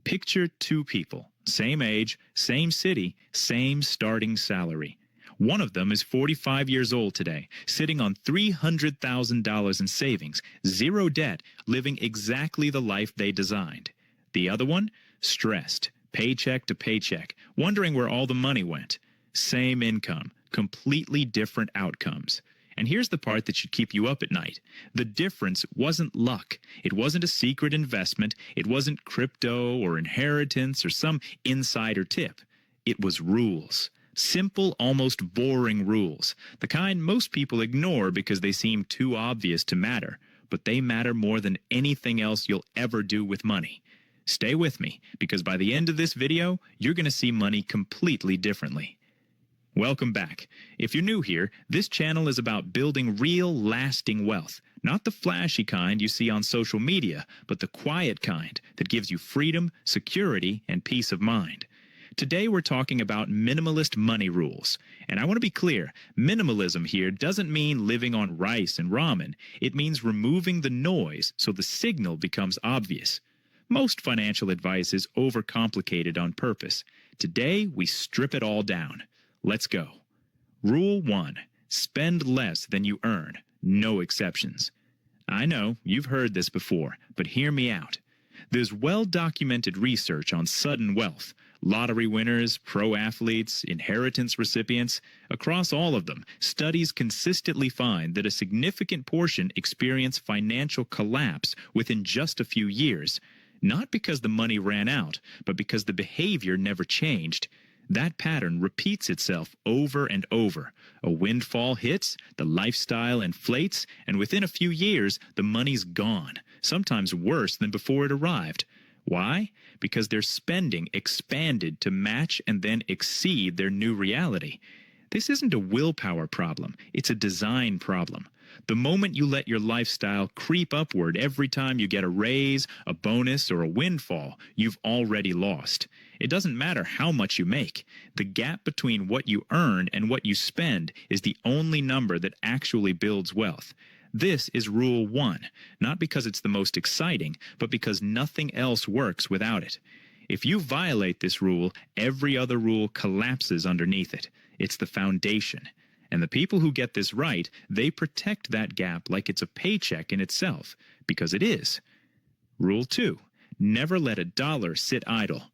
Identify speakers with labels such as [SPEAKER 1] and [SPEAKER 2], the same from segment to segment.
[SPEAKER 1] Picture two people, same age, same city, same starting salary. One of them is 45 years old today, sitting on $300,000 in savings, zero debt, living exactly the life they designed. The other one, stressed, paycheck to paycheck, wondering where all the money went. Same income, completely different outcomes. And here's the part that should keep you up at night. The difference wasn't luck. It wasn't a secret investment. It wasn't crypto or inheritance or some insider tip. It was rules. Simple, almost boring rules. The kind most people ignore because they seem too obvious to matter. But they matter more than anything else you'll ever do with money. Stay with me, because by the end of this video, you're going to see money completely differently. Welcome back. If you're new here, this channel is about building real, lasting wealth. Not the flashy kind you see on social media, but the quiet kind that gives you freedom, security, and peace of mind. Today we're talking about minimalist money rules. And I want to be clear, minimalism here doesn't mean living on rice and ramen. It means removing the noise so the signal becomes obvious. Most financial advice is overcomplicated on purpose. Today we strip it all down. Let's go. Rule 1. Spend less than you earn. No exceptions. I know, you've heard this before, but hear me out. There's well-documented research on sudden wealth. Lottery winners, pro athletes, inheritance recipients. Across all of them, studies consistently find that a significant portion experience financial collapse within just a few years. Not because the money ran out, but because the behavior never changed. That pattern repeats itself over and over. A windfall hits, the lifestyle inflates, and within a few years, the money's gone, sometimes worse than before it arrived. Why? Because their spending expanded to match and then exceed their new reality. This isn't a willpower problem, it's a design problem. The moment you let your lifestyle creep upward every time you get a raise, a bonus, or a windfall, you've already lost. It doesn't matter how much you make. The gap between what you earn and what you spend is the only number that actually builds wealth. This is Rule 1, not because it's the most exciting, but because nothing else works without it. If you violate this rule, every other rule collapses underneath it. It's the foundation. And the people who get this right, they protect that gap like it's a paycheck in itself, because it is. Rule 2. Never let a dollar sit idle.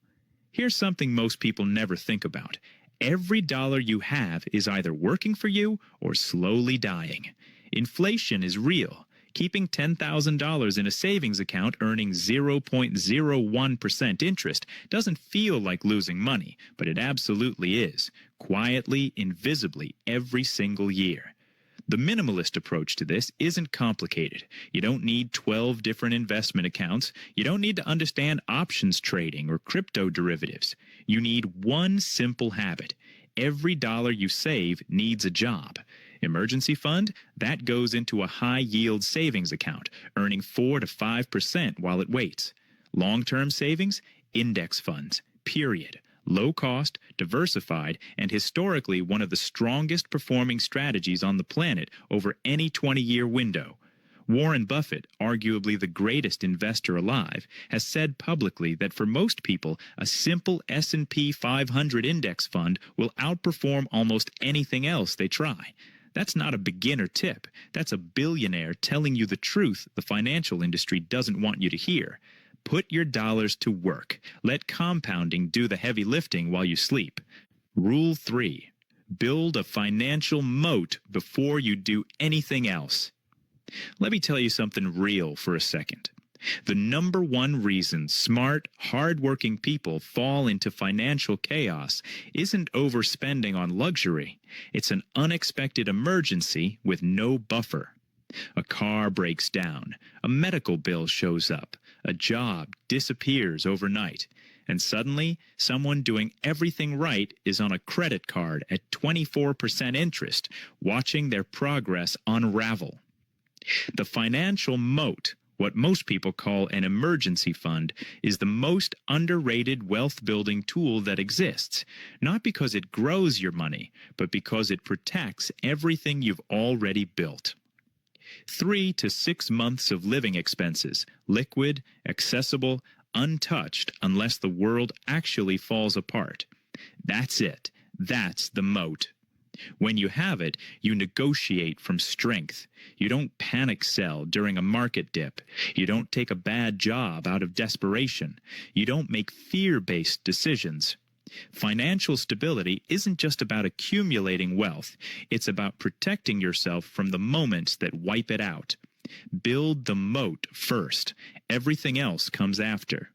[SPEAKER 1] Here's something most people never think about. Every dollar you have is either working for you or slowly dying. Inflation is real. Keeping $10,000 in a savings account earning 0.01% interest doesn't feel like losing money, but it absolutely is, quietly, invisibly, every single year. The minimalist approach to this isn't complicated. You don't need 12 different investment accounts. You don't need to understand options trading or crypto derivatives. You need one simple habit. Every dollar you save needs a job. Emergency fund? That goes into a high-yield savings account, earning 4 to 5% while it waits. Long-term savings? Index funds. Period. Low-cost, diversified, and historically one of the strongest performing strategies on the planet over any 20-year window. Warren Buffett, arguably the greatest investor alive, has said publicly that for most people, a simple S&P 500 index fund will outperform almost anything else they try. That's not a beginner tip. That's a billionaire telling you the truth the financial industry doesn't want you to hear. Put your dollars to work. Let compounding do the heavy lifting while you sleep. Rule 3. Build a financial moat before you do anything else. Let me tell you something real for a second. The number one reason smart, hard-working people fall into financial chaos isn't overspending on luxury. It's an unexpected emergency with no buffer. A car breaks down, a medical bill shows up, a job disappears overnight, and suddenly someone doing everything right is on a credit card at 24% interest, watching their progress unravel. The financial moat, what most people call an emergency fund, is the most underrated wealth-building tool that exists, not because it grows your money, but because it protects everything you've already built. 3 to 6 months of living expenses, liquid, accessible, untouched unless the world actually falls apart. That's it. That's the moat. When you have it, you negotiate from strength. You don't panic sell during a market dip. You don't take a bad job out of desperation. You don't make fear-based decisions. Financial stability isn't just about accumulating wealth. It's about protecting yourself from the moments that wipe it out. Build the moat first. Everything else comes after.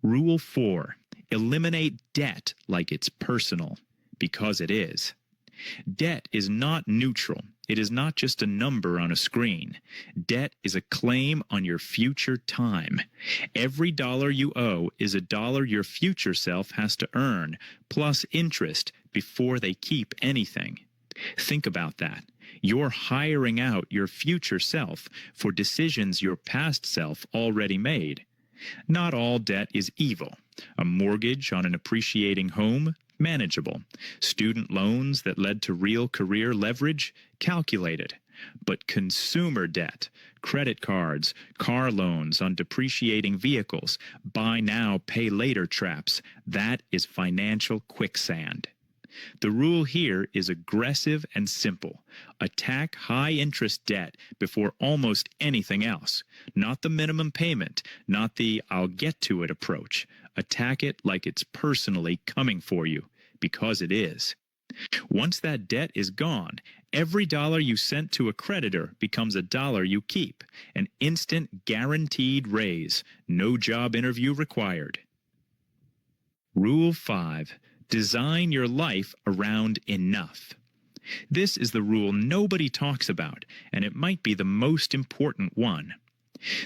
[SPEAKER 1] Rule 4. Eliminate debt like it's personal. Because it is. Debt is not neutral. It is not just a number on a screen. Debt is a claim on your future time. Every dollar you owe is a dollar your future self has to earn, plus interest, before they keep anything. Think about that. You're hiring out your future self for decisions your past self already made. Not all debt is evil. A mortgage on an appreciating home? Manageable. Student loans that led to real career leverage? Calculated. But consumer debt, credit cards, car loans on depreciating vehicles, buy now, pay later traps, that is financial quicksand. The rule here is aggressive and simple. Attack high-interest debt before almost anything else. Not the minimum payment, not the I'll get to it approach. Attack it like it's personally coming for you, because it is. Once that debt is gone, every dollar you sent to a creditor becomes a dollar you keep. An instant guaranteed raise. No job interview required. Rule 5. Design your life around enough. This is the rule nobody talks about, and it might be the most important one.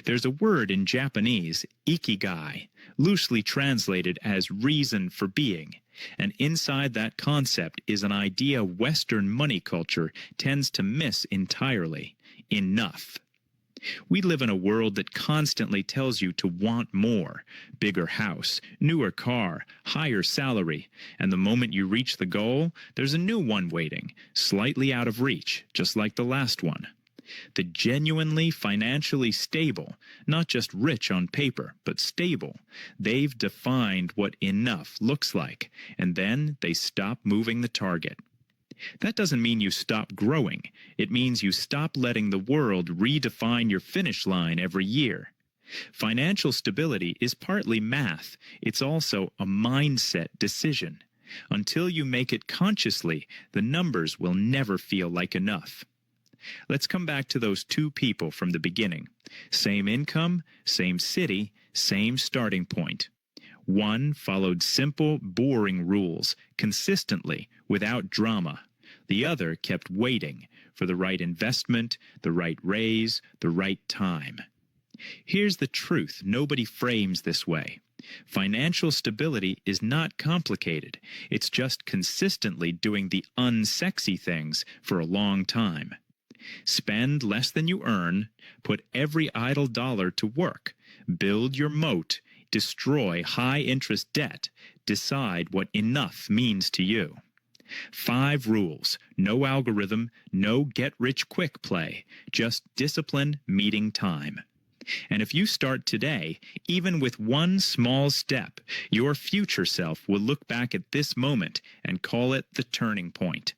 [SPEAKER 1] There's a word in Japanese, ikigai, loosely translated as reason for being, and inside that concept is an idea Western money culture tends to miss entirely: enough. We live in a world that constantly tells you to want more: bigger house, newer car, higher salary, and the moment you reach the goal, there's a new one waiting, slightly out of reach, just like the last one. The genuinely financially stable, not just rich on paper, but stable, they've defined what enough looks like, and then they stop moving the target. That doesn't mean you stop growing. It means you stop letting the world redefine your finish line every year. Financial stability is partly math. It's also a mindset decision. Until you make it consciously, the numbers will never feel like enough. Let's come back to those two people from the beginning. Same income, same city, same starting point. One followed simple, boring rules, consistently, without drama. The other kept waiting for the right investment, the right raise, the right time. Here's the truth nobody frames this way. Financial stability is not complicated. It's just consistently doing the unsexy things for a long time. Spend less than you earn, put every idle dollar to work, build your moat, destroy high-interest debt, decide what enough means to you. 5 rules, no algorithm, no get-rich-quick play, just discipline meeting time. And if you start today, even with one small step, your future self will look back at this moment and call it the turning point.